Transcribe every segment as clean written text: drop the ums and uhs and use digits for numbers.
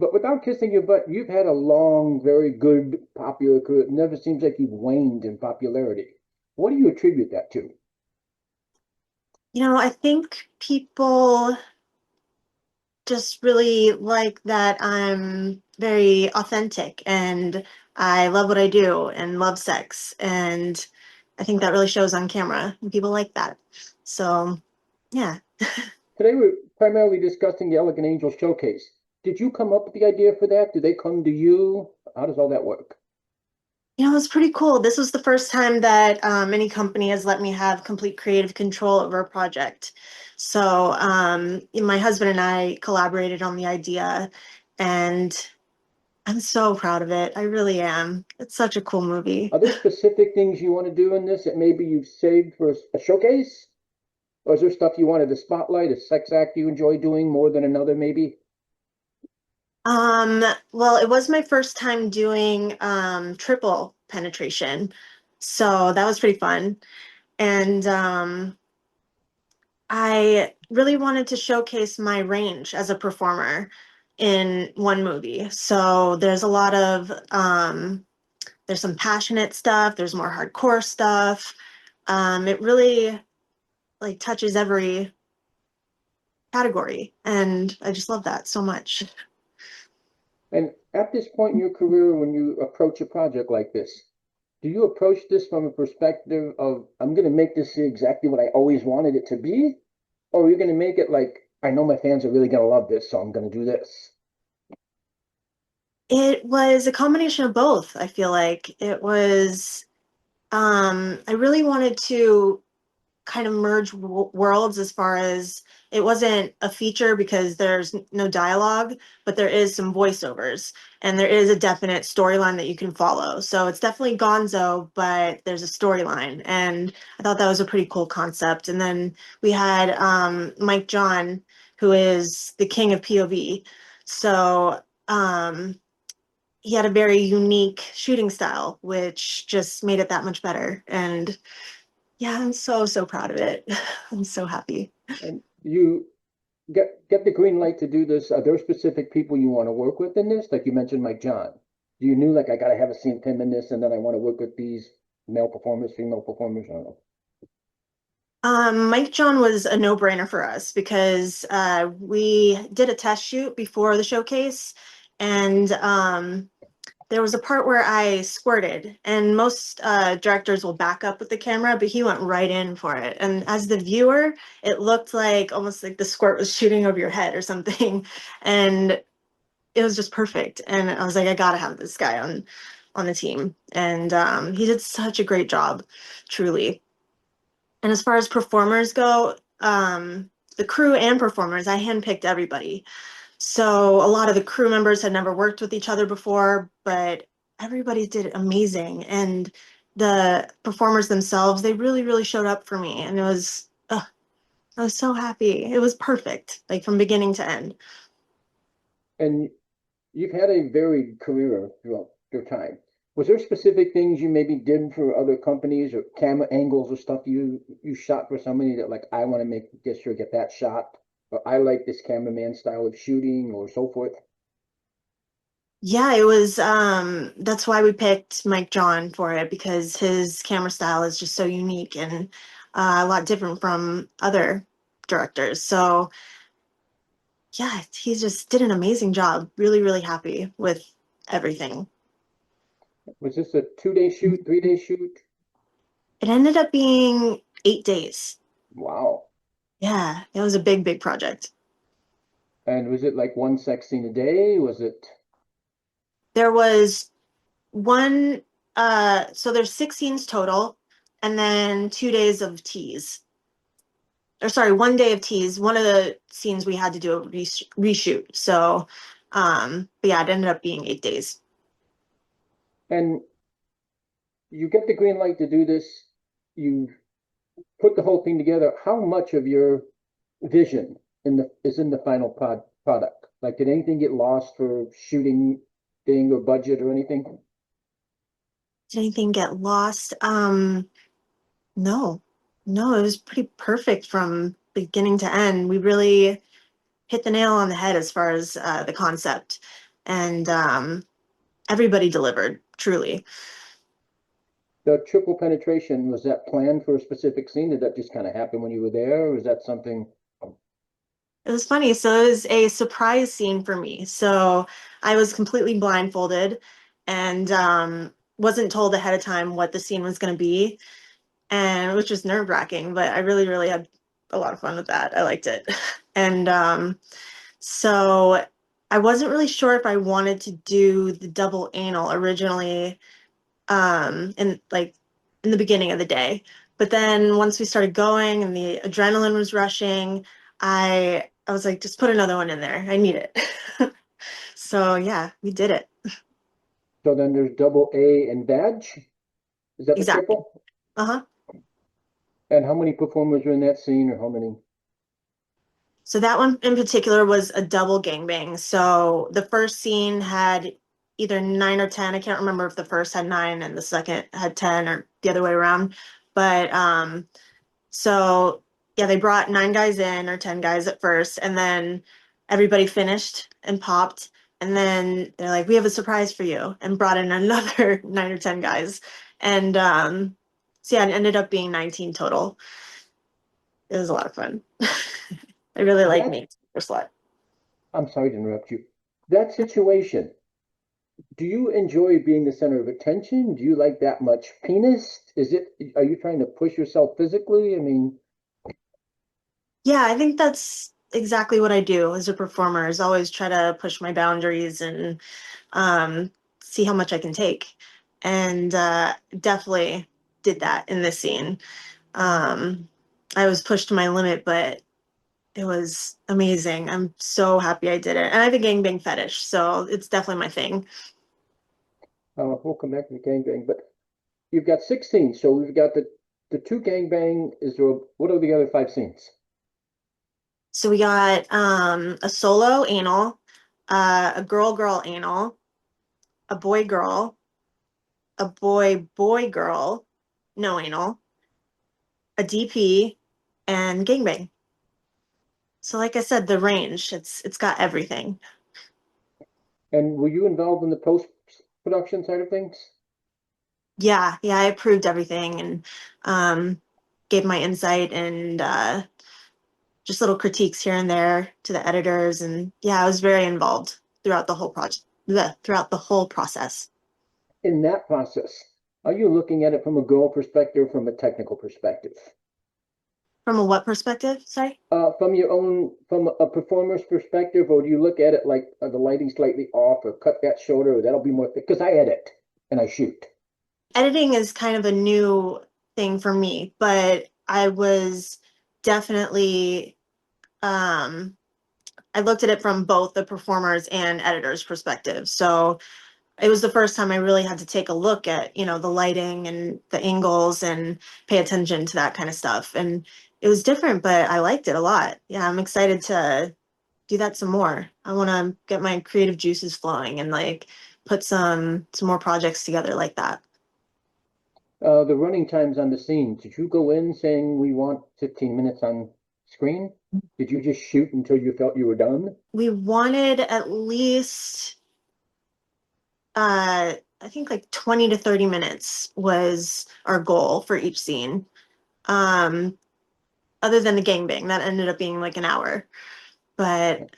But without kissing your butt, you've had a long, very good popular career. It never seems like you've waned in popularity. What do you attribute that to? I think people just really like that I'm very authentic and I love what I do and love sex. And I think that really shows on camera and people like that. So, yeah. Today we're primarily discussing the Elegant Angel Showcase. Did you come up with the idea for that? Did they come to you? How does all that work? It's pretty cool. This was the first time that any company has let me have complete creative control over a project. So, my husband and I collaborated on the idea, and I'm so proud of it. I really am. It's such a cool movie. Are there specific things you want to do in this that maybe you've saved for a showcase? Or is there stuff you wanted to spotlight, a sex act you enjoy doing more than another, maybe? Um, well, it was my first time doing triple penetration, so that was pretty fun. And I really wanted to showcase my range as a performer in one movie. So there's some passionate stuff, there's more hardcore stuff. It really like touches every category, and I just love that so much. And at this point in your career, when you approach a project like this, do you approach this from a perspective of, I'm going to make this exactly what I always wanted it to be? Or are you going to make it like, I know my fans are really going to love this, so I'm going to do this? It was a combination of both. I feel like I really wanted to kind of merge worlds as far as it wasn't a feature because there's no dialogue, but there is some voiceovers and there is a definite storyline that you can follow. So it's definitely gonzo, but there's a storyline. And I thought that was a pretty cool concept. And then we had Mike John, who is the king of POV. So he had a very unique shooting style, which just made it that much better. And yeah, I'm so, so proud of it. I'm so happy. And you get the green light to do this. Are there specific people you want to work with in this? Like you mentioned, Mike John. You knew like I got to have a scene with him in this, and then I want to work with these male performers, female performers. I don't know. Mike John was a no-brainer for us because we did a test shoot before the showcase, and there was a part where I squirted, and most directors will back up with the camera, but he went right in for it. And as the viewer, it looked like almost like the squirt was shooting over your head or something, and it was just perfect. And I was like, I gotta have this guy on the team, and he did such a great job, truly. And as far as performers go, the crew and performers, I handpicked everybody. So a lot of the crew members had never worked with each other before, but everybody did amazing. And the performers themselves, they really, really showed up for me. And I was so happy. It was perfect, like from beginning to end. And you've had a varied career throughout your time. Was there specific things you maybe did for other companies or camera angles or stuff you shot for somebody that like I want to make get sure get that shot or I like this cameraman style of shooting or so forth? Yeah, it was that's why we picked Mike John for it because his camera style is just so unique and a lot different from other directors. So yeah, he just did an amazing job. Really, really happy with everything. Was this a 2 day shoot, 3 day shoot? It ended up being 8 days. Wow. Yeah, it was a big, big project. And was it like one sex scene a day? Was it There was one, so there's six scenes total, and then 2 days of tease. Or sorry, one day of tease. One of the scenes we had to do a reshoot. So, but yeah, it ended up being 8 days. and you get the green light to do this, you put the whole thing together. How much of your vision in the is in the final product? Like, did anything get lost for shooting thing or budget or anything? Did anything get lost? No, no, it was pretty perfect from beginning to end. We really hit the nail on the head as far as the concept. and everybody delivered, truly. The triple penetration, was that planned for a specific scene? Did that just kind of happen when you were there, or is that something? It was funny. So it was a surprise scene for me. So I was completely blindfolded and wasn't told ahead of time what the scene was going to be, and which was nerve-wracking, but I really, really had a lot of fun with that. I liked it. And so I wasn't really sure if I wanted to do the double anal originally, in like in the beginning of the day. But then once we started going and the adrenaline was rushing, I was like, just put another one in there. I need it. So yeah, we did it. So then there's double A and badge. Is that the Exactly. triple? Uh-huh. And how many performers are in that scene, or how many? So that one in particular was a double gangbang. So the first scene had either 9 or 10. I can't remember if the first had 9 and the second had 10 or the other way around. But so yeah, they brought 9 guys in or 10 guys at first, and then everybody finished and popped. And then they're like, we have a surprise for you, and brought in another 9 or 10 guys. And so yeah, it ended up being 19 total. It was a lot of fun. I really like That, me for slut. I'm sorry to interrupt you. That situation, do you enjoy being the center of attention? Do you like that much penis? Are you trying to push yourself physically? I mean, Yeah, I think that's exactly what I do as a performer, is always try to push my boundaries and um, see how much I can take. And definitely did that in this scene. Um, I was pushed to my limit, but it was amazing. I'm so happy I did it. And I have a gangbang fetish, so it's definitely my thing. we'll come back to the gangbang, but you've got 16. So we've got the two gangbang. What are the other 5 scenes? So we got a solo anal, a girl girl anal, a boy girl, a boy boy girl, no anal, a DP, and gangbang. So like I said, the range, it's got everything. And were you involved in the post production side of things? Yeah, yeah, I approved everything and um, gave my insight and just little critiques here and there to the editors. And yeah, I was very involved throughout the whole project, throughout the whole process. In that process, are you looking at it from a girl perspective, from a technical perspective? From a what perspective? Sorry. From a performer's perspective, or do you look at it like the lighting slightly off, or cut that shorter, or that'll be more thick? Because I edit and I shoot. Editing is kind of a new thing for me, but I was definitely I looked at it from both the performers and editors' perspective. So it was the first time I really had to take a look at, the lighting and the angles and pay attention to that kind of stuff. And it was different, but I liked it a lot. Yeah, I'm excited to do that some more. I want to get my creative juices flowing and like put some more projects together like that. The running times on the scene, did you go in saying we want 15 minutes on screen? Did you just shoot until you felt you were done? We wanted at least I think like 20 to 30 minutes was our goal for each scene. Um, other than the gangbang, that ended up being like an hour. But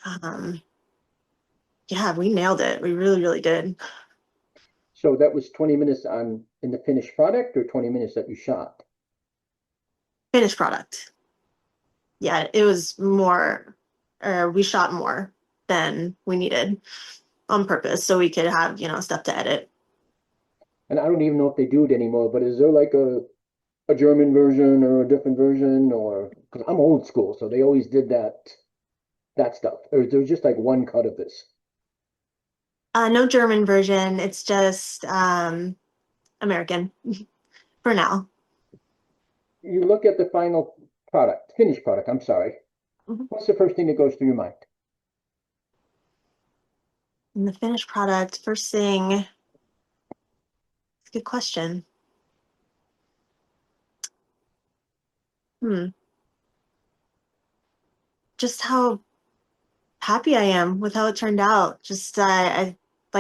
yeah, we nailed it. We really, really did. So that was 20 minutes on in the finished product, or 20 minutes that you shot? Finished product. Yeah, it was more, we shot more than we needed on purpose so we could have, stuff to edit. And I don't even know if they do it anymore, but is there like a German version or a different version, or because I'm old school, so they always did that stuff. Or is there just like one cut of this? No German version. It's just American for now. You look at the final product, finished product, I'm sorry. Mhm. What's the first thing that goes through your mind? And the finished product, first thing, good question. Hmm. Just how happy I am with how it turned out. Just like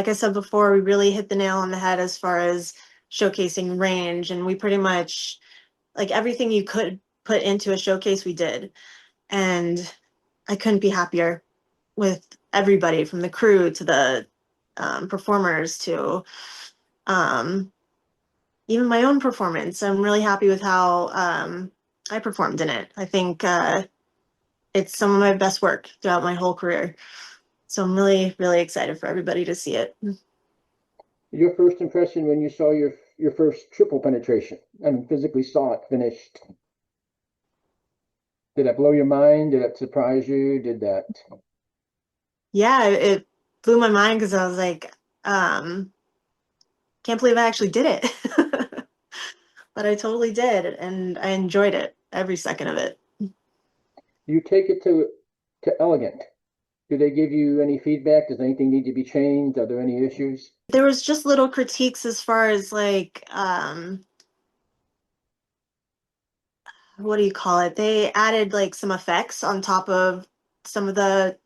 I said before, we really hit the nail on the head as far as showcasing range, and we pretty much like everything you could put into a showcase we did. And I couldn't be happier with everybody from the crew to the performers to um, even my own performance. I'm really happy with how I performed in it. I think it's some of my best work throughout my whole career. So I'm really, really excited for everybody to see it. Your first impression when you saw your first triple penetration and physically saw it finished. Did that blow your mind? Did that surprise you? Did that? Yeah, it blew my mind because I was like, can't believe I actually did it. But I totally did, and I enjoyed it, every second of it. You take it to Elegant. Do they give you any feedback? Does anything need to be changed? Are there any issues? There was just little critiques as far as like, what do you call it? They added like some effects on top of some of the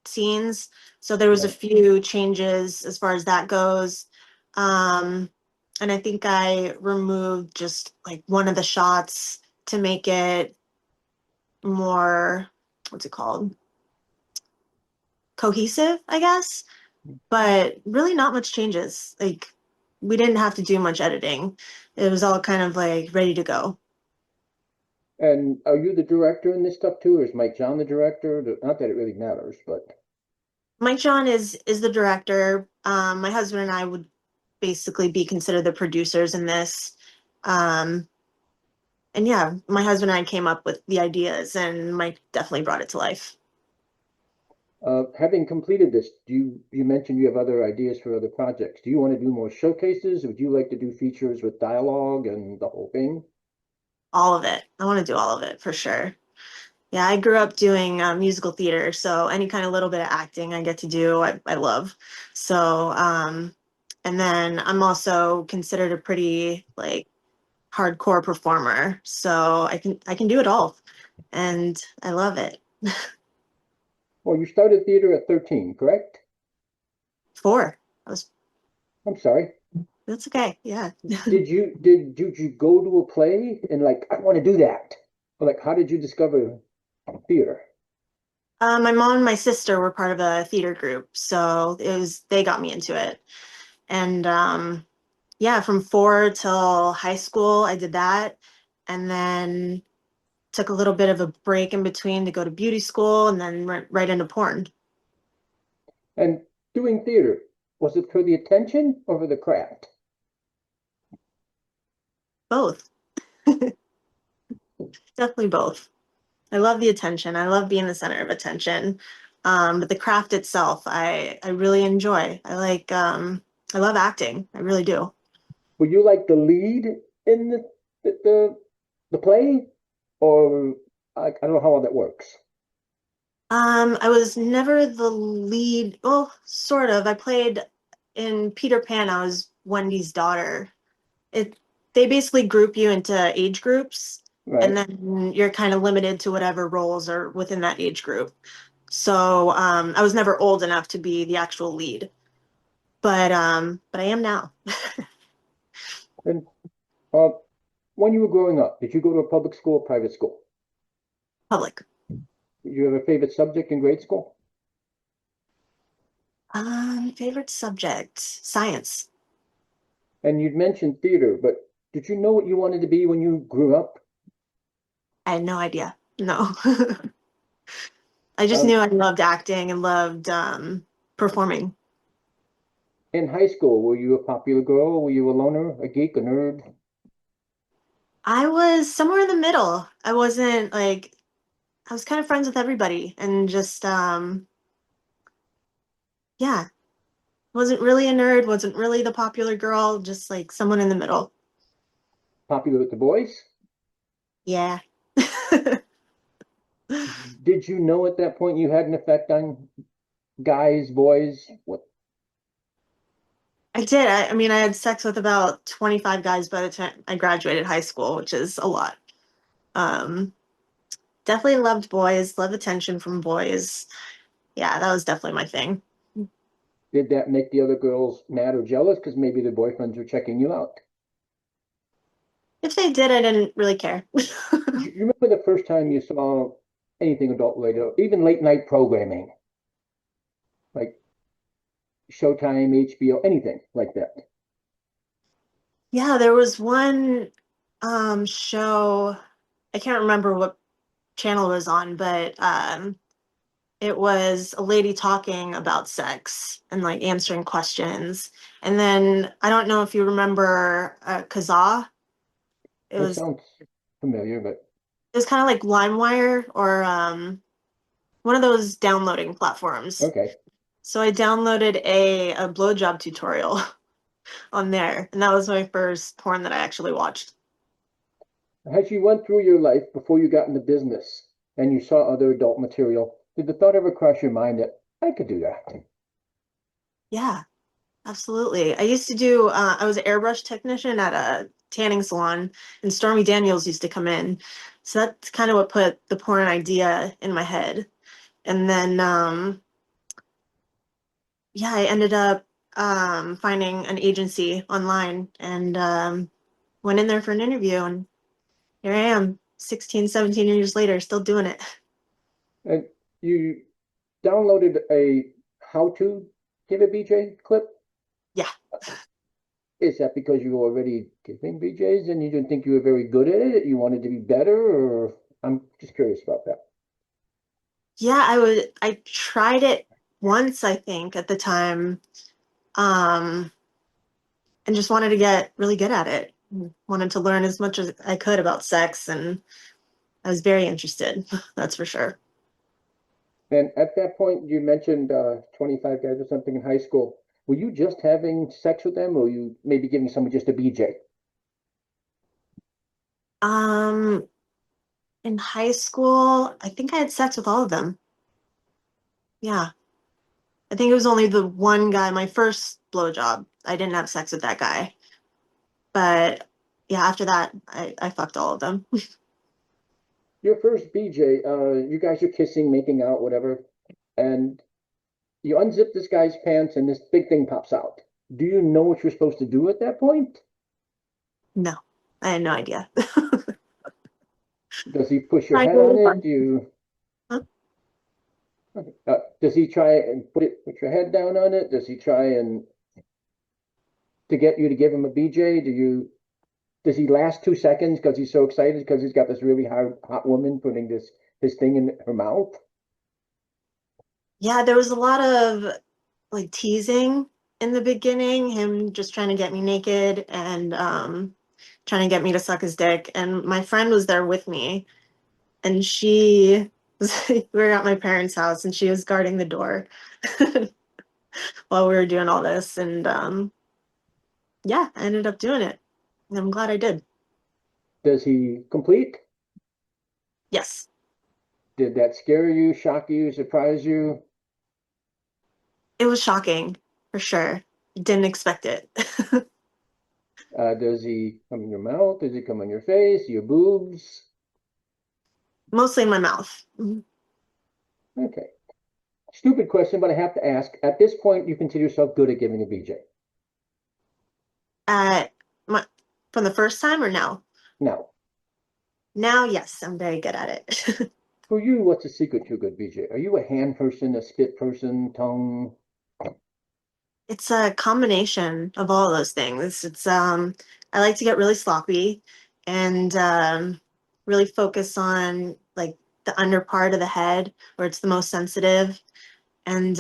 scenes. So there was a Right. few changes as far as that goes. Um, and I think I removed just like one of the shots to make it more, what's it called? Cohesive, I guess. But really not much changes. Like we didn't have to do much editing. It was all kind of like ready to go. And are you the director in this stuff too, or is Mike John the director? Not that it really matters, but Mike John is the director. My husband and I would basically be considered the producers in this. Um, and yeah, my husband and I came up with the ideas, and Mike definitely brought it to life. having completed this, you mentioned you have other ideas for other projects. Do you want to do more showcases? Would you like to do features with dialogue and the whole thing? All of it. I want to do all of it for sure. Yeah, I grew up doing musical theater, so any kind of little bit of acting I get to do, I love. So, and then I'm also considered a pretty like hardcore performer, so I can do it all, and I love it. Well, you started theater at 13, correct? Four. I was. I'm sorry. That's okay. Yeah. Did you go to a play and like I want to do that? Or like how did you discover theater? My mom and my sister were part of a theater group, so it was they got me into it, and yeah, from four till high school, I did that, and then took a little bit of a break in between to go to beauty school, and then right into porn. And doing theater, was it for the attention or for the craft? Both, definitely both. I love the attention. I love being the center of attention. But the craft itself, I really enjoy. I love acting. I really do. Were you like the lead in the the, the play? Or I don't know how all that works. I was never the lead. Well, sort of. I played in Peter Pan. I was Wendy's daughter. It They basically group you into age groups, and Right. then you're kind of limited to whatever roles are within that age group. So I was never old enough to be the actual lead, but I am now. And uh, when you were growing up, did you go to a public school or private school? Public. Did you have a favorite subject in grade school? Favorite subject, science. And you'd mentioned theater, but did you know what you wanted to be when you grew up? I had no idea. No. I just Um, knew I loved acting and loved performing. in high school, were you a popular girl? Were you a loner, a geek, a nerd? I was somewhere in the middle. I wasn't like I was kind of friends with everybody and just yeah, wasn't really a nerd, wasn't really the popular girl, just like someone in the middle. Popular with the boys? Yeah. Did you know at that point you had an effect on guys, boys? What? I did. I mean, I had sex with about 25 guys by the time I graduated high school, which is a lot. Um, Definitely loved boys, love attention from boys. Yeah, that was definitely my thing. Did that make the other girls mad or jealous because maybe their boyfriends were checking you out? If they did, I didn't really care. You remember the first time you saw anything adult related, even late night programming, like Showtime, HBO, anything like that? Yeah, there was one show, I can't remember what channel it was on, but it was a lady talking about sex and like answering questions. And then I don't know if you remember Kazaa. It That was sounds familiar, but it was kind of like LimeWire or one of those downloading platforms. okay. So I downloaded a blowjob tutorial on there, and that was my first porn that I actually watched. As you went through your life before you got into business and you saw other adult material, did the thought ever cross your mind that I could do that? Yeah, absolutely. I used to do, I was an airbrush technician at a tanning salon, and Stormy Daniels used to come in. So that's kind of what put the porn idea in my head. And then, yeah, I ended up finding an agency online and went in there for an interview. And here I am, 16, 17 years later, still doing it. And you downloaded a how to give a BJ clip? Yeah. Is that because you were already giving BJs and you didn't think you were very good at it? You wanted to be better, or I'm just curious about that. Yeah, I tried it once, I think, at the time, um, and just wanted to get really good at it. Wanted to learn as much as I could about sex, and I was very interested, that's for sure. And at that point, you mentioned 25 guys or something in high school. Were you just having sex with them, or were you maybe giving someone just a BJ? Um, in high school, I think I had sex with all of them. Yeah. I think it was only the one guy, my first blowjob. I didn't have sex with that guy. But yeah, after that, I fucked all of them. Your first BJ, you guys are kissing, making out, whatever, and you unzip this guy's pants and this big thing pops out. Do you know what you're supposed to do at that point? No, I had no idea. Does he push your Trying head on really it? hard. Do you Huh? does he try and put your head down on it? Does he try and to get you to give him a BJ? Does he last 2 seconds because he's so excited because he's got this really hot woman putting this his thing in her mouth? Yeah, there was a lot of like teasing in the beginning, him just trying to get me naked and trying to get me to suck his dick. And my friend was there with me, and she we were at my parents' house, and she was guarding the door while we were doing all this. And yeah, I ended up doing it. And I'm glad I did. Does he complete? Yes, Did that scare you, shock you, surprise you? it was shocking for sure. Didn't expect it. Does he come in your mouth? Does he come on your face, your boobs? Mostly in my mouth. Okay. Stupid question, but I have to ask. At this point, you consider yourself good at giving a BJ. Uh, my, from the first time or now? Now, Now, yes, I'm very good at it. for you, what's the secret to a good BJ? Are you a hand person, a spit person, tongue? It's a combination of all of those things. It's I like to get really sloppy and really focus on like the under part of the head where it's the most sensitive. And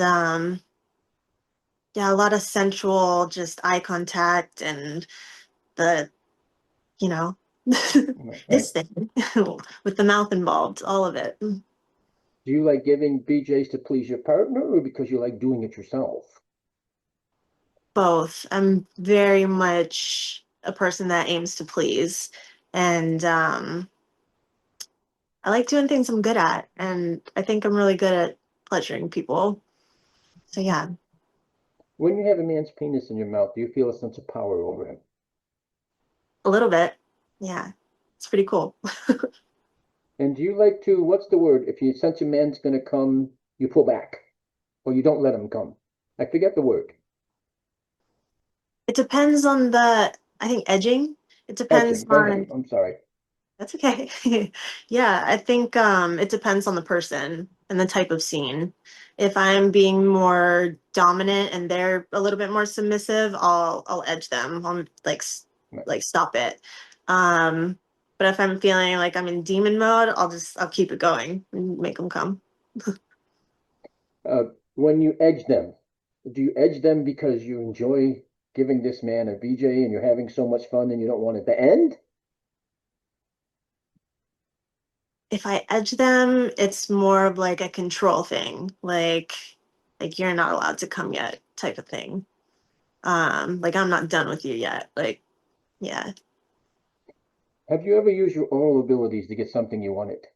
yeah, a lot of sensual just eye contact and the, you know, Right? this thing with the mouth involved, all of it. Do you like giving BJs to please your partner or because you like doing it yourself? Both. I'm very much a person that aims to please. And I like doing things I'm good at. And I think I'm really good at pleasuring people. So yeah, When you have a man's penis in your mouth, do you feel a sense of power over him? a little bit. Yeah, it's pretty cool. And do you like to, what's the word? If you sense a man's going to come, you pull back. or you don't let them come? I forget the word. It depends on I think edging. It depends Edging. Thank you. on, I'm sorry. that's okay. Yeah, I think it depends on the person and the type of scene. If I'm being more dominant and they're a little bit more submissive, I'll edge them. I'll like stop it. Um, but if I'm feeling like I'm in demon mode, I'll keep it going and make them come. When you edge them, do you edge them because you enjoy giving this man a BJ and you're having so much fun and you don't want it to end? If I edge them, it's more of like a control thing, like you're not allowed to come yet type of thing. Like I'm not done with you yet. Like, yeah. Have you ever used your oral abilities to get something you wanted?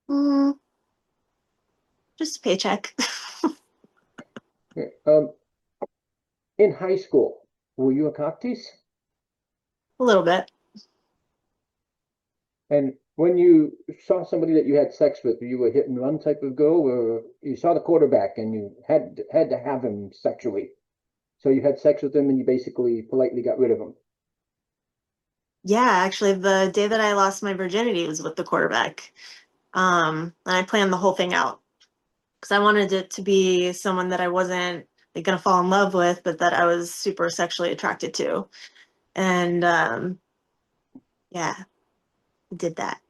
Mm, just a paycheck. Yeah. In high school, were you a cocktease? A little bit. And when you saw somebody that you had sex with, were you a hit and run type of girl, or you saw the quarterback and you had to have him sexually? So you had sex with him and you basically politely got rid of him. Yeah, actually the day that I lost my virginity was with the quarterback. And I planned the whole thing out because I wanted it to be someone that I wasn't like gonna fall in love with, but that I was super sexually attracted to. And yeah, I did that.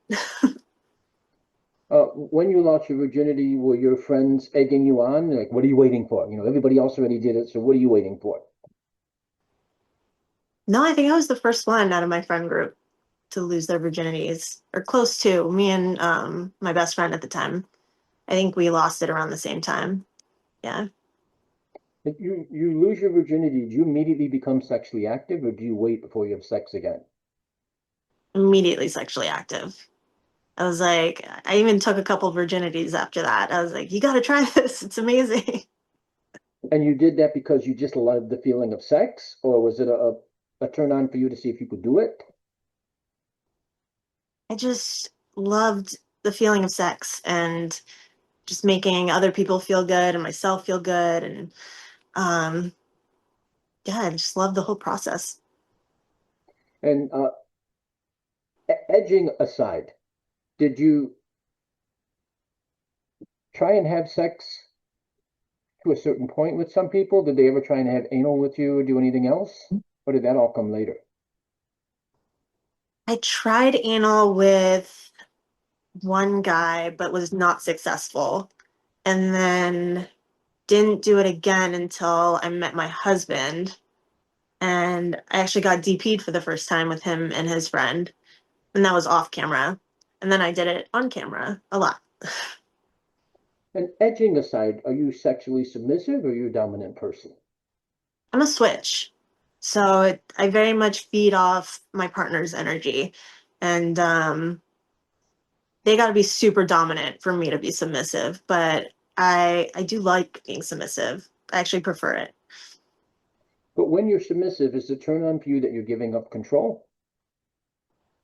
When you lost your virginity, were your friends egging you on? Like, what are you waiting for? You know, everybody else already did it, so what are you waiting for? No, I think I was the first one out of my friend group to lose their virginities, or close to. Me and my best friend at the time. I think we lost it around the same time. Yeah, If you lose your virginity, do you immediately become sexually active, or do you wait before you have sex again? immediately sexually active. I was like, I even took a couple virginities after that. I was like, you got to try this. It's amazing. And you did that because you just loved the feeling of sex, or was it a turn on for you to see if you could do it? I just loved the feeling of sex and just making other people feel good and myself feel good. And um, yeah, I just loved the whole process. And edging aside, did you try and have sex to a certain point with some people? Did they ever try and have anal with you or do anything else? Or did that all come later? I tried anal with one guy, but was not successful. And then didn't do it again until I met my husband. And I actually got DP'd for the first time with him and his friend. And that was off camera. And then I did it on camera a lot. And edging aside, are you sexually submissive or are you a dominant person? I'm a switch. So I very much feed off my partner's energy. And they got to be super dominant for me to be submissive. But I do like being submissive. I actually prefer it. But when you're submissive, is the turn on for you that you're giving up control?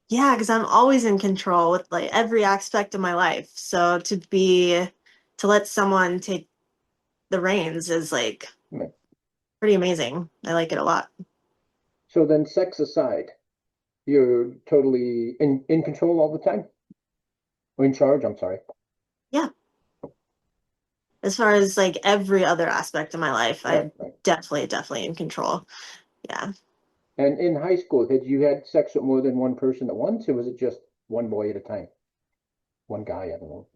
Yeah, because I'm always in control with like every aspect of my life. So to let someone take the reins is like pretty amazing. I like it a lot. So then, sex aside, you're totally in control all the time? Or in charge, I'm sorry. Yeah. As far as like every other aspect of my life, Right, I'm right. definitely in control. Yeah. And in high school, had you had sex with more than one person at once, or was it just one boy at a time? One guy, I don't know.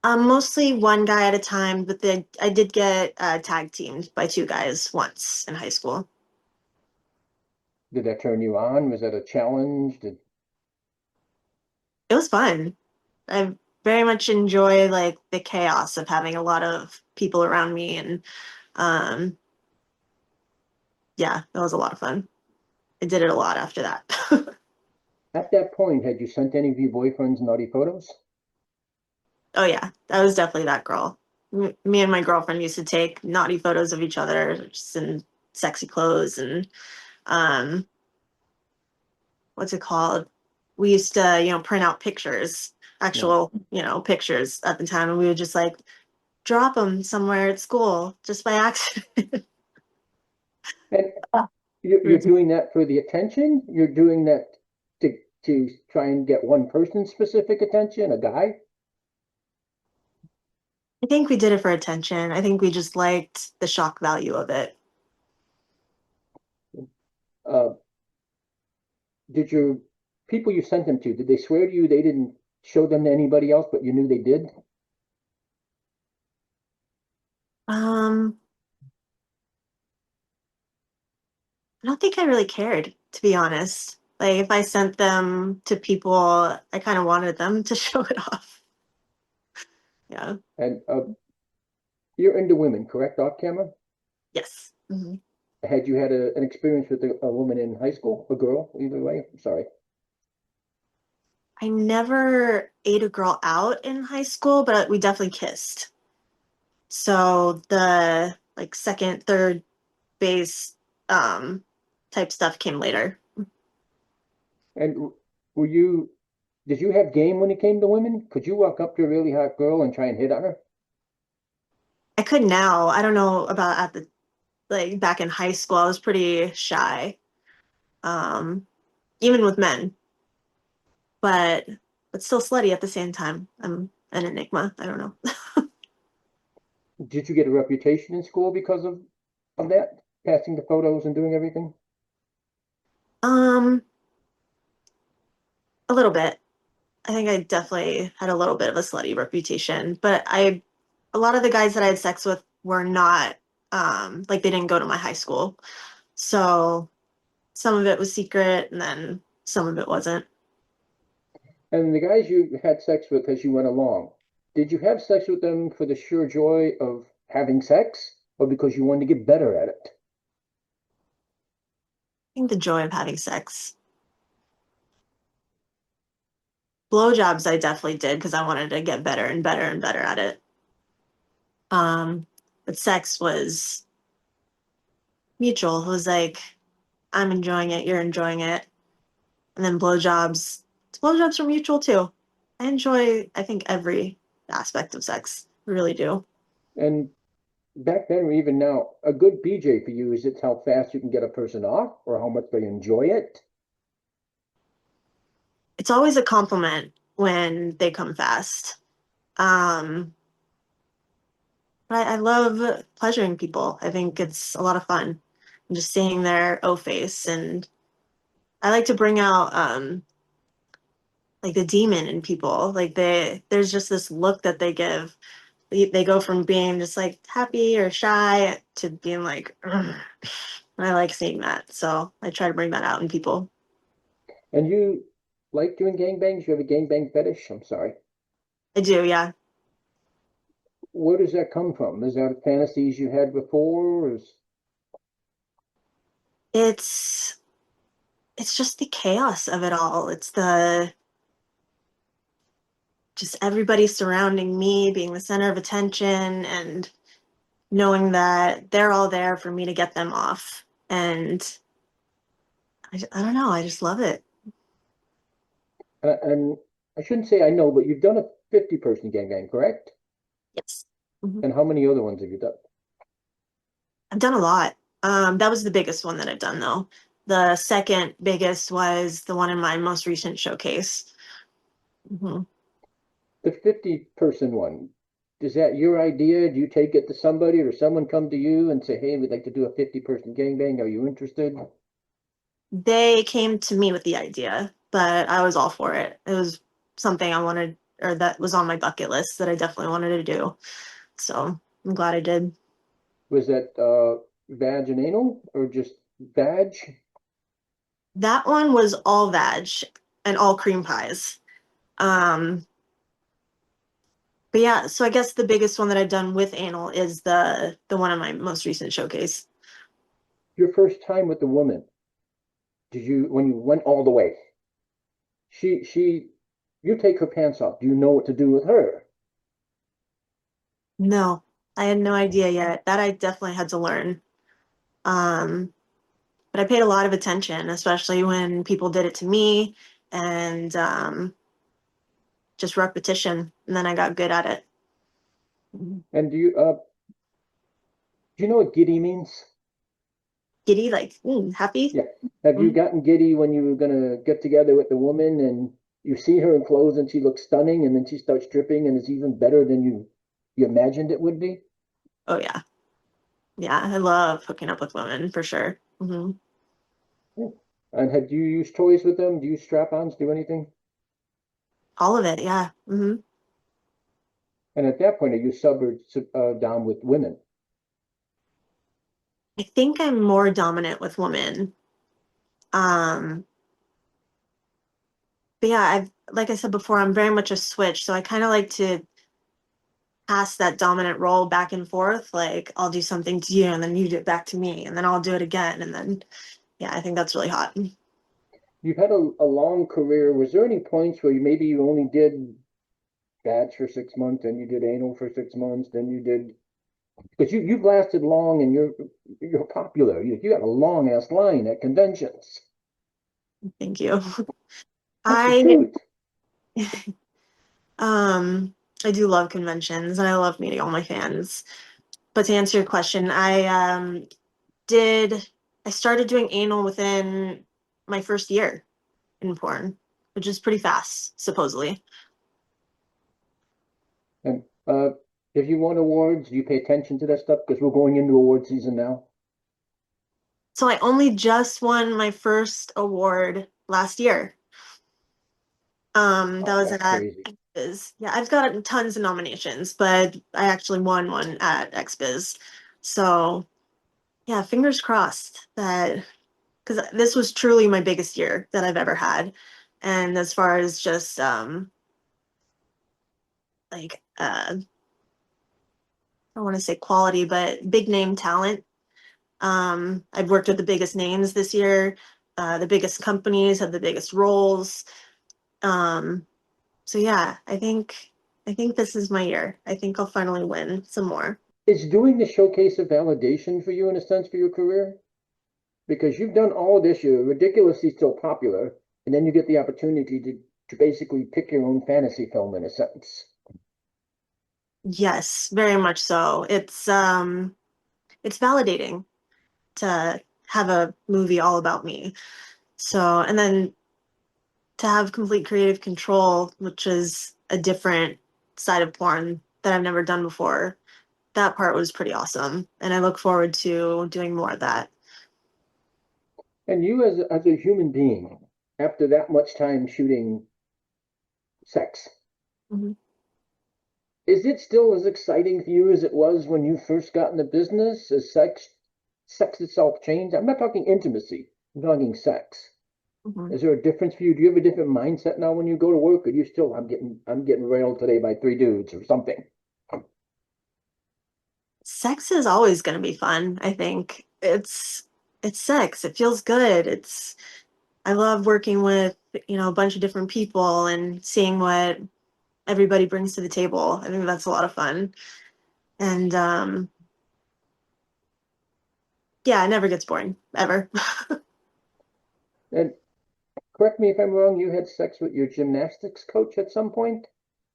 Mostly one guy at a time, but then I did get tag teamed by two guys once in high school. Did that turn you on? Was that a challenge? It was fun. I very much enjoy like the chaos of having a lot of people around me and um yeah, that was a lot of fun. I did it a lot after that. At that point, had you sent any of your boyfriends naughty photos? Oh yeah, I was definitely that girl. Me and my girlfriend used to take naughty photos of each other just in sexy clothes and um what's it called? we used to, print out pictures, Yeah. actual, pictures at the time, and we would just like drop them somewhere at school just by accident. And you're doing that for the attention? You're doing that to to try and get one person's specific attention, a guy? I think we did it for attention. I think we just liked the shock value of it. Uh, did your people you sent them to, did they swear to you they didn't show them to anybody else, but you knew they did? Um, I don't think I really cared, to be honest. Like if I sent them to people, I kind of wanted them to show it off. Yeah. And you're into women, correct, off camera? Yes. Mhm. Had you had an experience with a woman in high school, a girl, either way? I'm sorry. I never ate a girl out in high school, but we definitely kissed. So the like second, third base um type stuff came later. And were you, did you have game when it came to women? Could you walk up to a really hot girl and try and hit on her? I could now. I don't know about at the like back in high school. I was pretty shy. Um Even with men, but still slutty at the same time. I'm an enigma. I don't know. Did you get a reputation in school because of that? Passing the photos and doing everything? Um, a little bit. I think I definitely had a little bit of a slutty reputation, but a lot of the guys that I had sex with were not, like they didn't go to my high school. So some of it was secret and then some of it wasn't. And the guys you had sex with as you went along, did you have sex with them for the sheer joy of having sex or because you wanted to get better at it? I think the joy of having sex. Blowjobs I definitely did because I wanted to get better and better and better at it. But sex was mutual. It was like, I'm enjoying it, you're enjoying it. And then blowjobs are mutual too. I enjoy, I think, every aspect of sex. I really do. And back then or even now, a good BJ for you is it's how fast you can get a person off or how much they enjoy it. It's always a compliment when they come fast. Um, but I love pleasuring people. I think it's a lot of fun. And just seeing their O face. And I like to bring out like the demon in people. Like there's just this look that they give. They go from being just like happy or shy to being like, "Ugh." And I like seeing that. So I try to bring that out in people. And you like doing gangbangs? You have a gangbang fetish? I'm sorry. I do, yeah. Where does that come from? Is that fantasies you had before? Or is It's it's just the chaos of it all. It's the just everybody surrounding me, being the center of attention and knowing that they're all there for me to get them off. And I don't know, I just love it. and I shouldn't say I know, but you've done a 50-person gangbang, correct? Yes. Mhm. And how many other ones have you done? I've done a lot. That was the biggest one that I've done though. The second biggest was the one in my most recent showcase. Mhm. The 50-person one, is that your idea? Do you take it to somebody or someone come to you and say, hey, we'd like to do a 50-person gangbang. Are you interested? They came to me with the idea, but I was all for it. It was something I wanted, or that was on my bucket list that I definitely wanted to do. So I'm glad I did. Was that vag and anal or just vag? That one was all veg and all cream pies. Um, but yeah, so I guess the biggest one that I've done with anal is the one in my most recent showcase. Your first time with the woman, did you, when you went all the way, you take her pants off. Do you know what to do with her? No, I had no idea yet. That I definitely had to learn. Um, but I paid a lot of attention, especially when people did it to me. and just repetition. And then I got good at it. And do you know what giddy means? Giddy, like happy. Yeah. Have you Mhm. gotten giddy when you were gonna get together with the woman and you see her in clothes and she looks stunning and then she starts dripping and it's even better than you imagined it would be? Oh yeah, yeah. I love hooking up with women for sure. Yeah. And have you used toys with them? Do you use strap-ons? Do anything? All of it, yeah. And at that point, are you sub or down with women? I think I'm more dominant with women. Um, but yeah, I've like I said before, I'm very much a switch, so I kind of like to pass that dominant role back and forth. Like I'll do something to you, and then you do it back to me, and then I'll do it again, and then yeah, I think that's really hot. You've had a long career. Was there any points where maybe you only did bats for 6 months, then you did anal for 6 months, then you did because you've lasted long and you're popular. You got a long ass line at conventions. Thank you. That's the I truth. um I do love conventions and I love meeting all my fans. But to answer your question, did I started doing anal within my first year in porn, which is pretty fast, supposedly. And if you won awards, do you pay attention to that stuff? Because we're going into award season now. So I only just won my first award last year. That Oh, was that's at crazy. XBiz. Yeah, I've got tons of nominations, but I actually won one at XBiz. So yeah, fingers crossed that because this was truly my biggest year that I've ever had. And as far as just like I don't want to say quality, but big name talent. I've worked with the biggest names this year. The biggest companies have the biggest roles. Um, so yeah, I think this is my year. I think I'll finally win some more. Is doing the showcase a validation for you in a sense for your career? Because you've done all of this, you're ridiculously still popular, and then you get the opportunity to basically pick your own fantasy film in a sense. Yes, very much so. It's validating to have a movie all about me. So, and then to have complete creative control, which is a different side of porn that I've never done before. That part was pretty awesome, and I look forward to doing more of that. And you as a human being, after that much time shooting sex, Mhm. is it still as exciting for you as it was when you first got in the business? Has sex itself changed? I'm not talking intimacy, I'm talking sex. Mhm. Is there a difference for you? Do you have a different mindset now when you go to work? Or do you still I'm getting railed today by three dudes or something? Sex is always going to be fun. I think it's sex. It feels good. It's I love working with a bunch of different people and seeing what everybody brings to the table. I think that's a lot of fun. And yeah, it never gets boring ever. And correct me if I'm wrong, you had sex with your gymnastics coach at some point?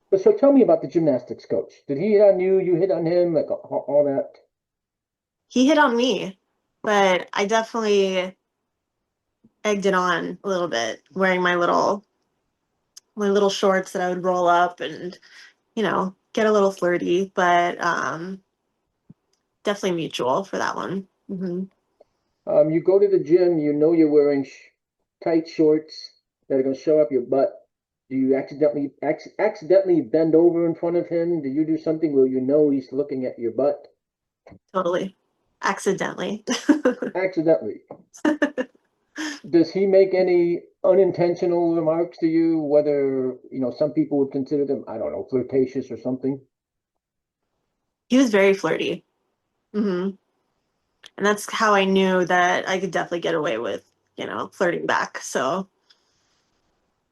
But so tell me about the gymnastics coach. Did he hit on you? You hit on him? Like all that? He hit on me, but I definitely egged it on a little bit, wearing my little shorts that I would roll up and get a little flirty, but definitely mutual for that one. You go to the gym, you know you're wearing tight shorts that are going to show up your butt. Do you accidentally bend over in front of him? Do you do something where you know he's looking at your butt? Totally. Accidentally. Accidentally. Does he make any unintentional remarks to you, whether, some people would consider them, I don't know, flirtatious or something? He was very flirty. hmm And that's how I knew that I could definitely get away with, flirting back. So,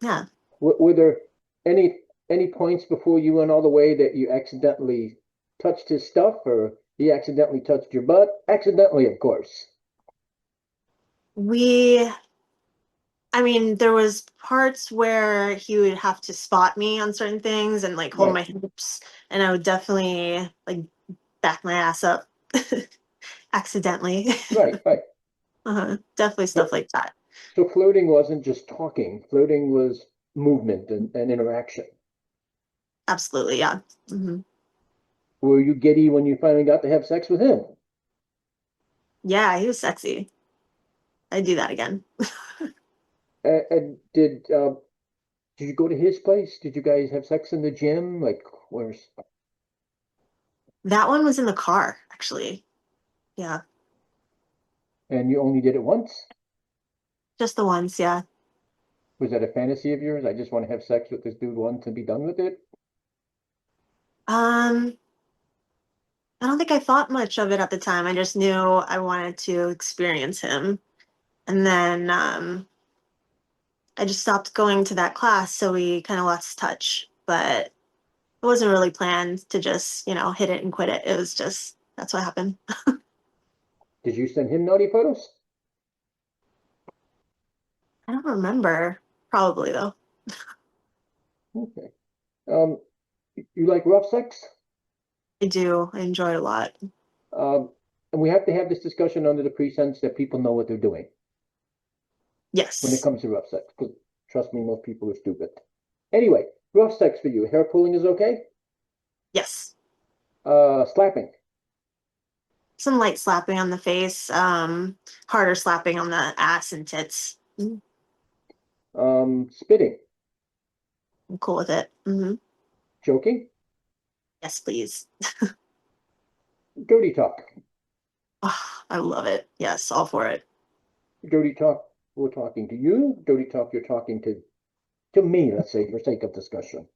yeah. Were there any points before you went all the way that you accidentally touched his stuff or he accidentally touched your butt? Accidentally, of course. We I mean, there was parts where he would have to spot me on certain things and like hold Right, my hips, and I would definitely like back my ass up accidentally. right, right. Definitely So, stuff like that. so flirting wasn't just talking. Flirting was movement and interaction. Absolutely, yeah. Hmm. Were you giddy when you finally got to have sex with him? Yeah, he was sexy. I'd do that again. And did you go to his place? Did you guys have sex in the gym? Like, where's That one was in the car, actually. Yeah, and you only did it once? just the ones. Yeah. Was that a fantasy of yours? I just want to have sex with this dude once and be done with it. Um, I don't think I thought much of it at the time. I just knew I wanted to experience him. And then I just stopped going to that class, so we kind of lost touch. But it wasn't really planned to just, hit it and quit it. It was just that's what happened. Did you send him naughty photos? I don't remember. Probably though. Okay. Um, you like rough sex? I do. I enjoy it a lot. Um, and we have to have this discussion under the pretense that people know what they're doing when it Yes. comes to rough sex. Because trust me, most people are stupid. Anyway, rough sex for you. Hair pulling is okay. Yes. Slapping, Some light slapping on the face, harder slapping on the ass and tits. spitting, I'm cool with it. joking, Yes, please. dirty talk. Oh, I love it. Yes, all for it. Dirty talk. We're talking to you. Dirty talk. You're talking to me. Let's say for sake of discussion.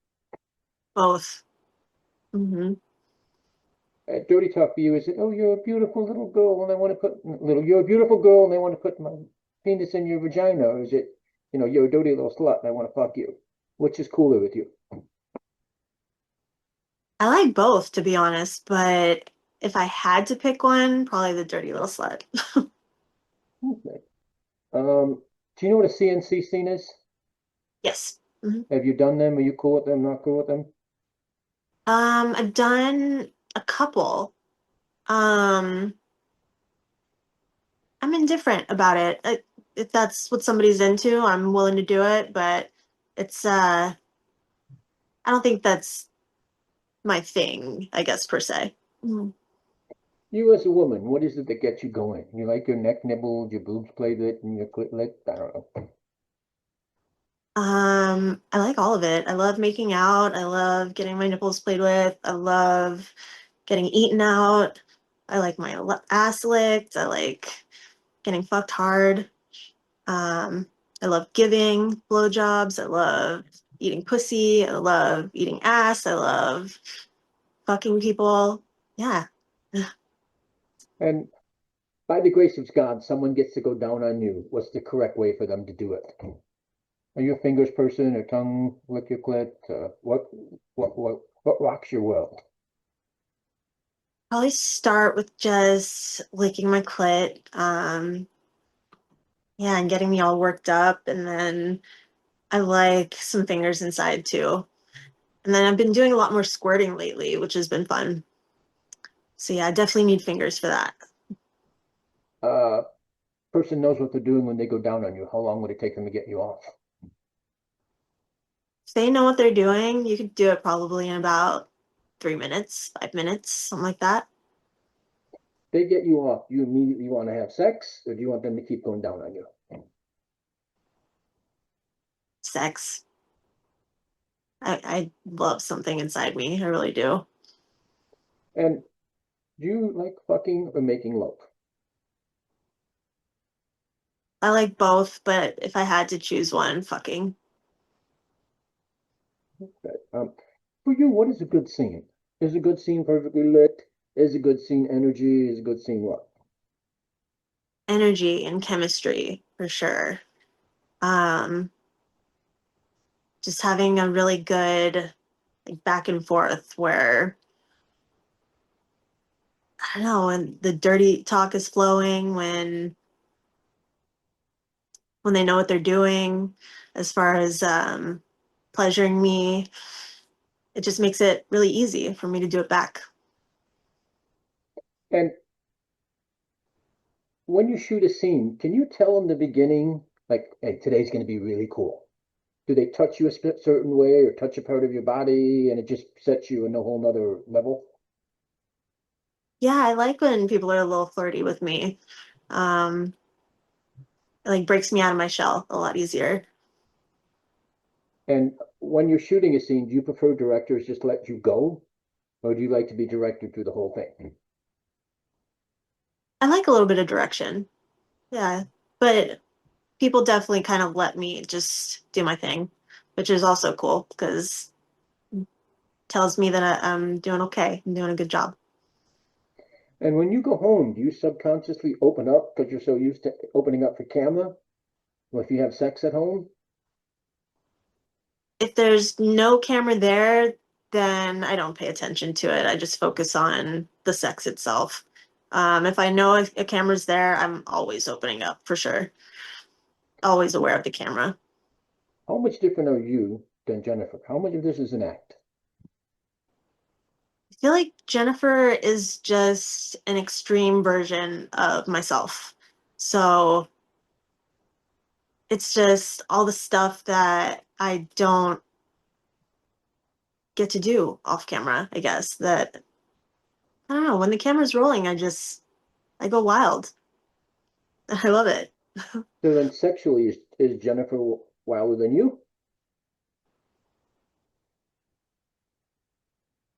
Both. Hmm. Dirty talk for you is it? Oh, you're a beautiful little girl, and I want to put little. You're a beautiful girl, and I want to put my penis in your vagina. Or is it? You're a dirty little slut, and I want to fuck you. Which is cooler with you? I like both, to be honest, but if I had to pick one, probably the dirty little slut. Okay. Do you know what a CNC scene is? Yes. Hmm. Have you done them? Are you cool with them? Not cool with them? I've done a couple. Um, I'm indifferent about it. If that's what somebody's into, I'm willing to do it, but it's I don't think that's my thing, I guess per se. Mm. You as a woman, what is it that gets you going? You like your neck nibbled, your boobs played with, and your clit licked? I don't know. I like all of it. I love making out. I love getting my nipples played with. I love getting eaten out. I like my ass licked. I like getting fucked hard. Um, I love giving blowjobs. I love eating pussy. I love eating ass. I love fucking people. Yeah. And by the grace of God, someone gets to go down on you. What's the correct way for them to do it? Are you a fingers person or tongue lick your clit? What rocks your world? Probably start with just licking my clit. Yeah, and getting me all worked up. And then I like some fingers inside too. And then I've been doing a lot more squirting lately, which has been fun. So yeah, I definitely need fingers for that. Uh, person knows what they're doing when they go down on you. How long would it take them to get you off? If they know what they're doing, you could do it probably in about 3 minutes, 5 minutes, something like that. They get you off. You immediately want to have sex, or do you want them to keep going down on you? Sex. I love something inside me. I really do. And do you like fucking or making love? I like both, but if I had to choose one, fucking. Okay. For you, what is a good scene? Is a good scene perfectly lit? Is a good scene energy? Is a good scene what? Energy and chemistry for sure. Um, just having a really good like back and forth where I don't know when the dirty talk is flowing, when when they know what they're doing, as far as pleasuring me. It just makes it really easy for me to do it back. And when you shoot a scene, can you tell in the beginning, like, hey, today's going to be really cool? Do they touch you a certain way or touch a part of your body and it just sets you in a whole nother level? Yeah, I like when people are a little flirty with me. Um, it like breaks me out of my shell a lot easier. And when you're shooting a scene, do you prefer directors just let you go, or do you like to be directed through the whole thing? I like a little bit of direction. Yeah, but people definitely kind of let me just do my thing, which is also cool because it tells me that I'm doing okay. I'm doing a good job. And when you go home, do you subconsciously open up because you're so used to opening up for camera? Or if you have sex at home? If there's no camera there, then I don't pay attention to it. I just focus on the sex itself. If I know a camera's there, I'm always opening up for sure. Always aware of the camera. How much different are you than Jennifer? How much of this is an act? I feel like Jennifer is just an extreme version of myself. So it's just all the stuff that I don't get to do off camera, I guess. That I don't know, when the camera's rolling, I go wild. I love it. So then sexually, is Jennifer wilder than you?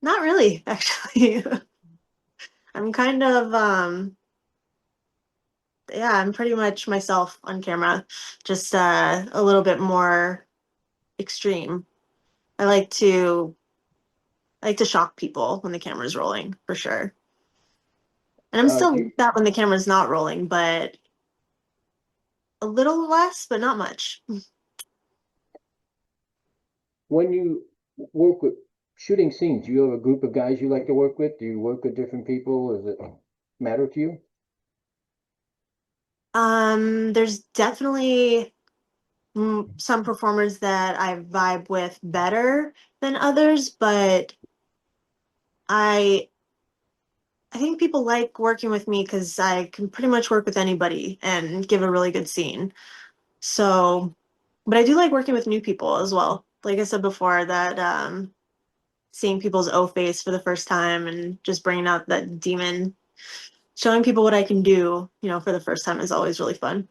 Not really, actually. I'm kind of yeah, I'm pretty much myself on camera, just a little bit more extreme. I like to I like to shock people when the camera's rolling, for sure. And I'm Do still you, like that when the camera's not rolling, but a little less, but not much. when you work with shooting scenes, do you have a group of guys you like to work with? Do you work with different people? Does it matter to you? There's definitely some performers that I vibe with better than others, but I I think people like working with me because I can pretty much work with anybody and give a really good scene. So, but I do like working with new people as well. Like I said before, that seeing people's O face for the first time and just bringing out that demon, showing people what I can do, for the first time is always really fun.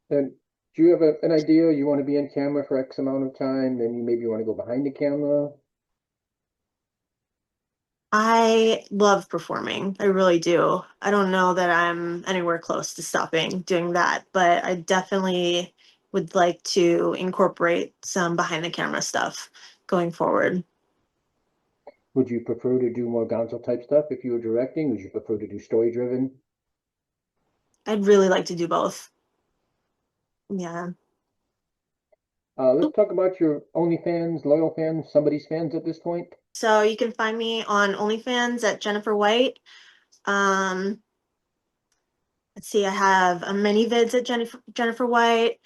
And do you have an idea you want to be on camera for X amount of time, then you maybe want to go behind the camera? I love performing. I really do. I don't know that I'm anywhere close to stopping doing that, but I definitely would like to incorporate some behind the camera stuff going forward. Would you prefer to do more Gonzo type stuff if you were directing? Would you prefer to do story driven? I'd really like to do both. Yeah. Let's talk about your OnlyFans, loyal fans, somebody's fans at this point. So you can find me on OnlyFans at Jennifer White. Um, let's see, I have a many vids at Jennifer White.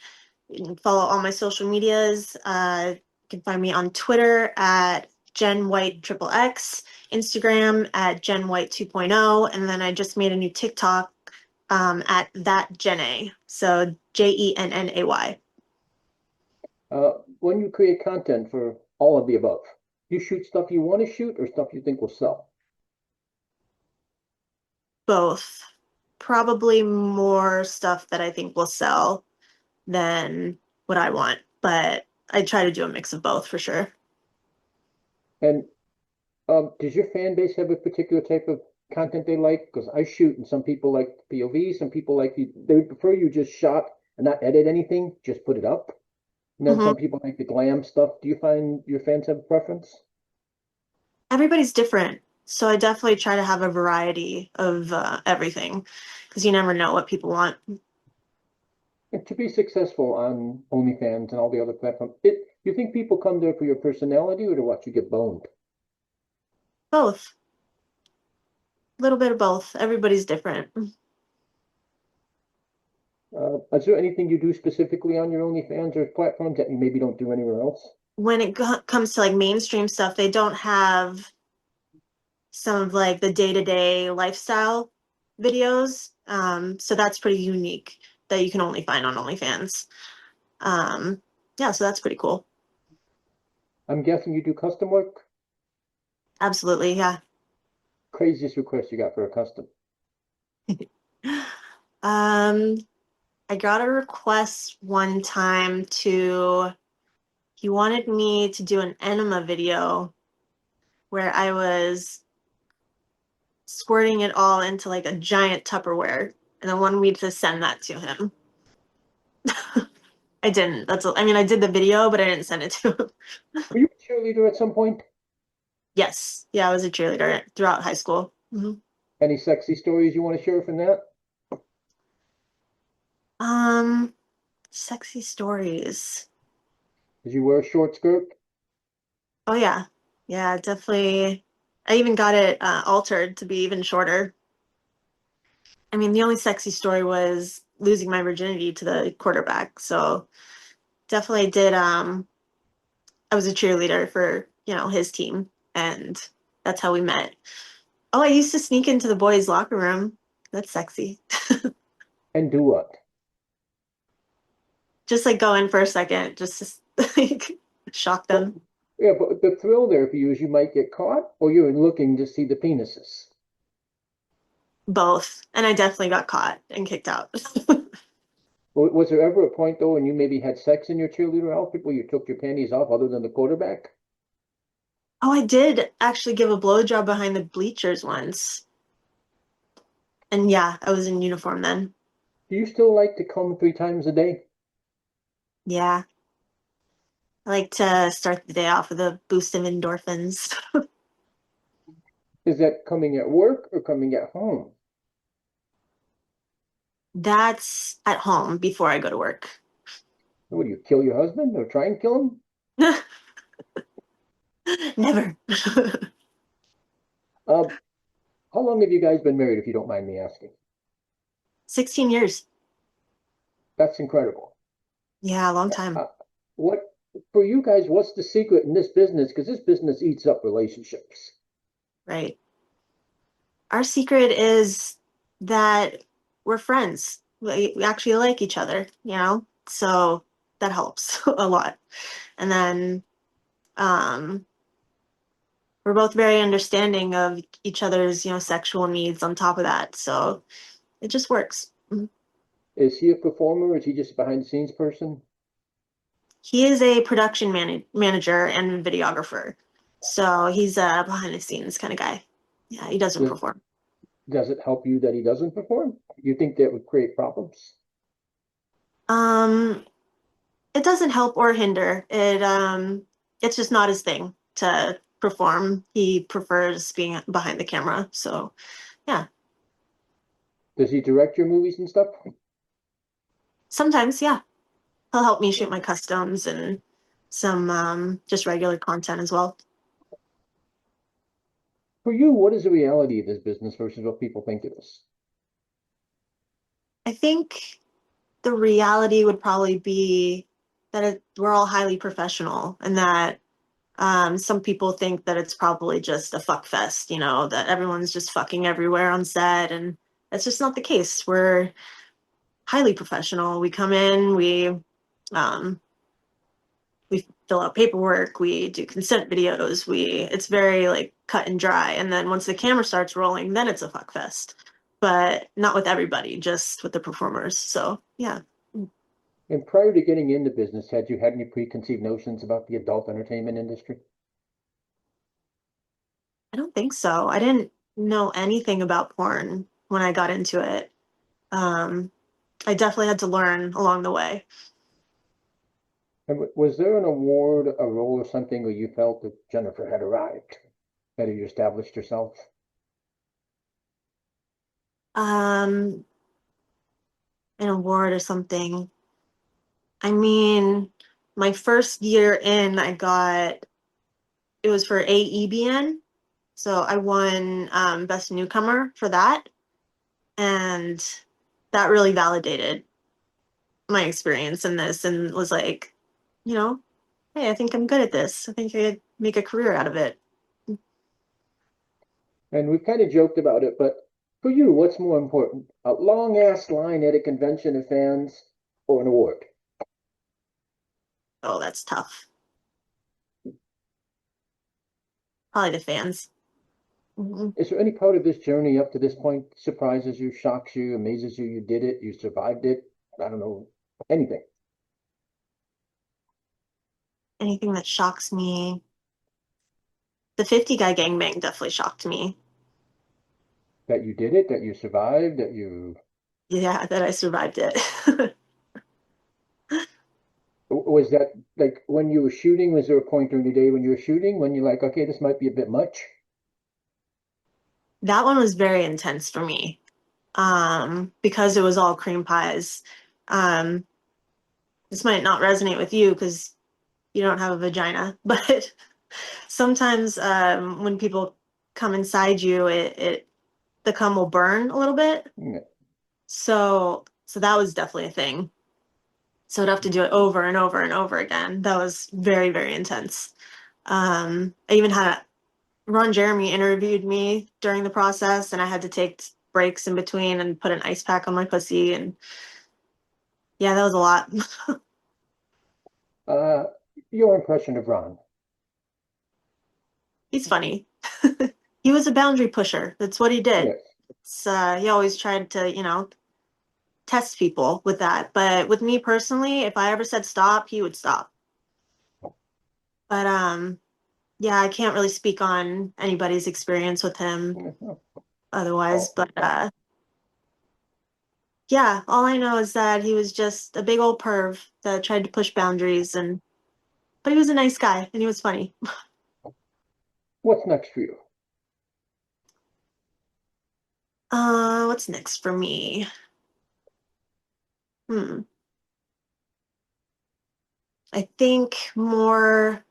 You can follow all my social medias. You can find me on Twitter at Jen White Triple X, Instagram at Jen White 2.0, and then I just made a new TikTok at that Jenna. So JENNAY. When you create content for all of the above, you shoot stuff you want to shoot or stuff you think will sell? Both. Probably more stuff that I think will sell than what I want, but I try to do a mix of both for sure. And does your fan base have a particular type of content they like? Because I shoot, and some people like POV, some people like you. They would prefer you just shot and not edit anything, just put it up. And then Mhm. some people like the glam stuff. Do you find your fans have a preference? Everybody's different. So I definitely try to have a variety of everything because you never know what people want. And to be successful on OnlyFans and all the other platforms, you think people come there for your personality or to watch you get boned? Both. A little bit of both. Everybody's different. Is there anything you do specifically on your OnlyFans or platforms that you maybe don't do anywhere else? When it comes to like mainstream stuff, they don't have some of like the day-to-day lifestyle videos. So that's pretty unique that you can only find on OnlyFans. Um, yeah, so that's pretty cool. I'm guessing you do custom work. Absolutely, yeah. Craziest request you got for a custom? Um, I got a request one time to, he wanted me to do an enema video where I was squirting it all into like a giant Tupperware and then wanted me to send that to him. I didn't. I mean, I did the video, but I didn't send it to him. Were you a cheerleader at some point? Yes. Yeah, I was a cheerleader throughout high school. Any sexy stories you want to share from that? Um, Sexy stories. Did you wear a short skirt? Oh yeah. Yeah, definitely. I even got it altered to be even shorter. I mean, the only sexy story was losing my virginity to the quarterback. So definitely did I was a cheerleader for, his team and that's how we met. Oh, I used to sneak into the boys' locker room. That's sexy. And do what? Just like go in for a second, just to like shock Well, them. yeah, but the thrill there for you is you might get caught or you're looking to see the penises. Both. And I definitely got caught and kicked out. Was there ever a point though when you maybe had sex in your cheerleader outfit where you took your panties off other than the quarterback? Oh, I did actually give a blowjob behind the bleachers once. And yeah, I was in uniform then. Do you still like to come 3 times a day? Yeah. I like to start the day off with a boost of endorphins. Is that coming at work or coming at home? That's at home before I go to work. What do you kill your husband or try and kill him? Never. Uh, how long have you guys been married, if you don't mind me asking? 16 years. That's incredible. Yeah, a long time. Uh, what for you guys? What's the secret in this business? Because this business eats up relationships. Right. Our secret is that we're friends. We actually like each other. So that helps a lot. And then um, we're both very understanding of each other's sexual needs on top of that. So it just works. Mhm. Is he a performer or is he just a behind the scenes person? He is a production manager and videographer. So he's a behind the scenes kind of guy. Yeah, he doesn't Does, perform. does it help you that he doesn't perform? You think that would create problems? Um, it doesn't help or hinder. It's just not his thing to perform. He prefers being behind the camera. So yeah. Does he direct your movies and stuff? Sometimes, yeah. He'll help me shoot my customs and some just regular content as well. For you, what is the reality of this business versus what people think it is? I think the reality would probably be that we're all highly professional and that some people think that it's probably just a fuck fest, that everyone's just fucking everywhere on set. And that's just not the case. We're highly professional. We come in, um, we fill out paperwork, we do consent videos, it's very like cut and dry. And then once the camera starts rolling, then it's a fuck fest. But not with everybody, just with the performers. So yeah. And prior to getting into business, had you had any preconceived notions about the adult entertainment industry? I don't think so. I didn't know anything about porn when I got into it. Um, I definitely had to learn along the way. And was there an award, a role, or something where you felt that Jennifer had arrived, that you established herself? Um, an award or something. I mean, my first year in, it was for AEBN. So I won Best Newcomer for that. And that really validated. my experience in this and was like, you know, hey, I think I'm good at this. I think I could make a career out of it. And we've kind of joked about it, but for you, what's more important? A long ass line at a convention of fans or an award? Oh, that's tough. Probably the fans. Mhm. Is there any part of this journey up to this point surprises you, shocks you, amazes you? You did it, you survived it. I don't know, anything Anything that shocks me. The 50 guy gangbang definitely shocked me. that you did it, that you survived, that you Yeah, that I survived it. was that like when you were shooting, was there a point during the day when you were shooting when you're like, okay, this might be a bit much? That one was very intense for me. Because it was all cream pies. Um, this might not resonate with you because you don't have a vagina, but sometimes when people come inside you, it the cum will burn a little bit. Yeah. So that was definitely a thing. So I'd have to do it over and over and over again. That was very, very intense. I even had Ron Jeremy interviewed me during the process, and I had to take breaks in between and put an ice pack on my pussy. And yeah, that was a lot. Uh, your impression of Ron? He's funny. He was a boundary pusher. That's what he did. Yes. He always tried to, test people with that. But with me personally, if I ever said stop, he would stop. But yeah, I can't really speak on anybody's experience with him otherwise. Oh, But yeah, all I know is that he was just a big old perv that tried to push boundaries, and but he was a nice guy and he was funny. what's next for you? What's next for me? Hmm. I think more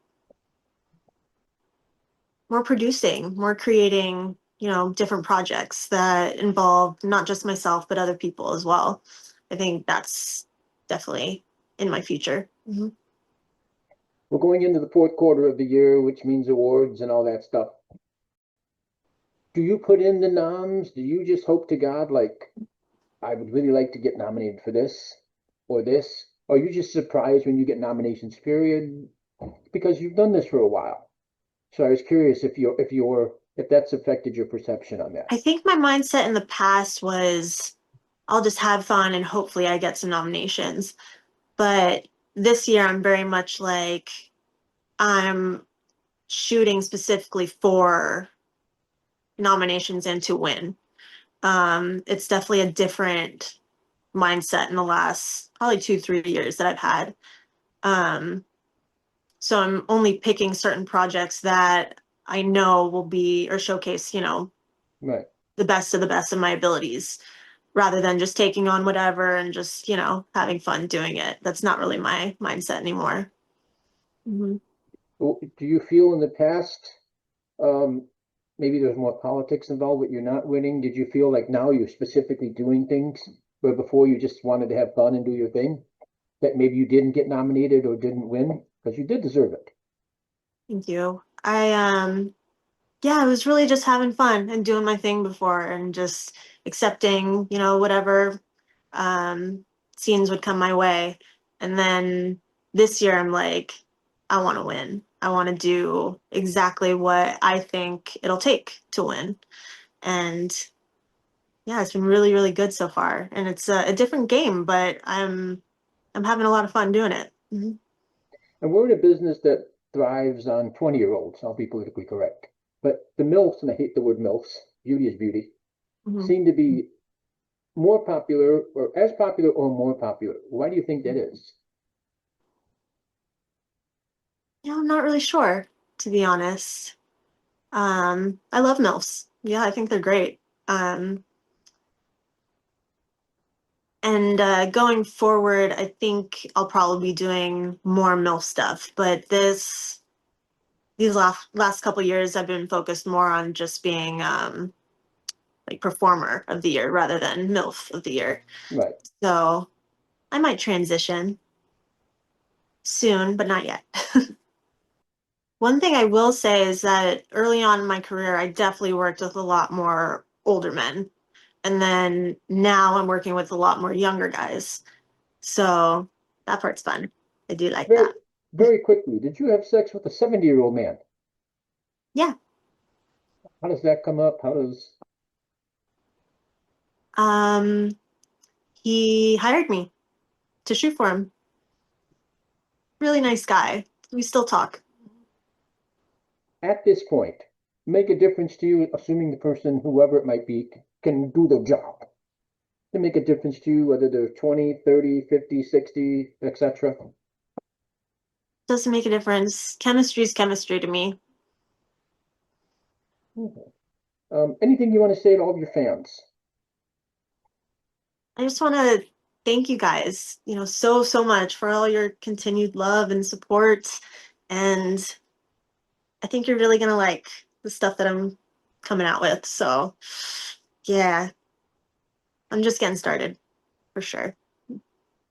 producing, more creating, different projects that involve not just myself, but other people as well. I think that's definitely in my future. Mhm. We're going into the fourth quarter of the year, which means awards and all that stuff. Do you put in the noms? Do you just hope to God, like, I would really like to get nominated for this or this? Or are you just surprised when you get nominations, period? Because you've done this for a while. So I was curious if that's affected your perception on that. I think my mindset in the past was I'll just have fun and hopefully I get some nominations. But this year I'm very much like I'm shooting specifically for nominations and to win. It's definitely a different mindset in the last probably 2, 3 years that I've had. Um, so I'm only picking certain projects that I know will be or showcase, Right. the best of the best of my abilities rather than just taking on whatever and just, having fun doing it. That's not really my mindset anymore. Mhm. Well, do you feel in the past, um, maybe there's more politics involved, but you're not winning? Did you feel like now you're specifically doing things where before you just wanted to have fun and do your thing? That maybe you didn't get nominated or didn't win? Because you did deserve it. Thank you. Yeah, I was really just having fun and doing my thing before and just accepting, whatever um, scenes would come my way. And then this year, I'm like, I want to win. I want to do exactly what I think it'll take to win. And yeah, it's been really, really good so far. And it's a different game, but I'm having a lot of fun doing it. Mhm. And we're in a business that thrives on 20-year-olds. I'll be politically correct. But the MILFs, and I hate the word MILFs, beauty is beauty, Mhm. seem to be more popular or as popular or more popular. Why do you think that is? Yeah, I'm not really sure, to be honest. I love MILFs. Yeah, I think they're great. Um, and going forward, I think I'll probably be doing more MILF stuff. But these last couple years, I've been focused more on just being like performer of the year rather than MILF of the year. Right. So I might transition soon, but not yet. One thing I will say is that early on in my career, I definitely worked with a lot more older men. And then now I'm working with a lot more younger guys. So that part's fun. I do like Very, that. very quickly, did you have sex with a 70-year-old man? Yeah. How does that come up? How does, Um, he hired me to shoot for him. Really nice guy. We still talk. at this point, make a difference to you, assuming the person, whoever it might be, can do the job? To make a difference to you, whether they're 20, 30, 50, 60, etc. Doesn't make a difference. Chemistry is chemistry to me. Okay. Anything you want to say to all of your fans? I just want to thank you guys, so much for all your continued love and support. And I think you're really going to like the stuff that I'm coming out with. So, yeah, I'm just getting started for sure.